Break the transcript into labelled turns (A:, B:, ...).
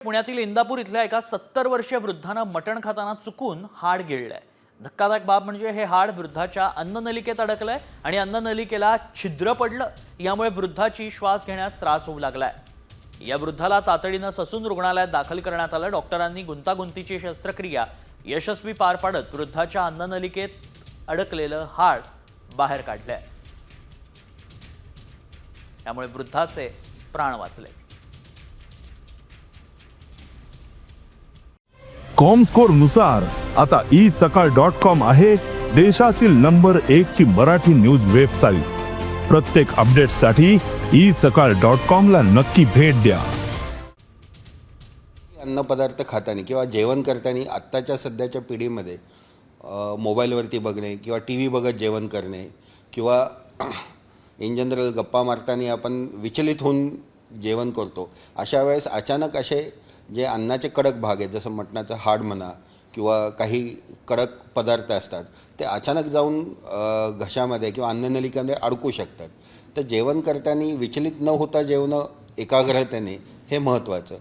A: पुण्यातील इंदापूर इथल्या एका 70 वर्षीय वृद्धानं मटण खाताना चुकून हाड गिळलंय। धक्कादायक बाब म्हणजे हे हाड वृद्धाच्या अन्ननलिकेत अडकलंय आणि अन्ननलिकेला छिद्र पडलं। यामुळे वृद्धाची श्वास घेण्यास त्रास होऊ लागलाय। या वृद्धाला तातडीनं ससून रुग्णालयात दाखल करण्यात आलं। डॉक्टरांनी गुंतागुंतीची शस्त्रक्रिया यशस्वी पार पाडत वृद्धाच्या अन्ननलिकेत अडकलेलं हाड बाहेर काढलंय। त्यामुळे वृद्धाचे प्राण वाचले।
B: कॉमस्कोर नुसार आता isakal.com आहे देशातील नंबर 1 ची मराठी न्यूज वेबसाईट। प्रत्येक अपडेटसाठी isakal.com ला नक्की भेट द्या।
C: अन्नपदार्थ खाताना किंवा जेवण करताना आत्ताच्या सध्याच्या पिढीमध्ये मोबाईलवरती बघणे किंवा टीव्ही बघत जेवण करणे किंवा इन जनरल गप्पा मारताना आपण विचलित होऊन जेवण करतो। अशा वेळेस अचानक असे जे अन्नाचे कडक भाग आहेत, जसं मटणाचं हाड म्हणा किंवा काही कडक पदार्थ असतात, ते अचानक जाऊन घशामध्ये किंवा अन्ननलिकेमध्ये अडकू शकतात। तर जेवण करताना विचलित न होता जेवणं एकाग्रतेने हे महत्त्वाचं।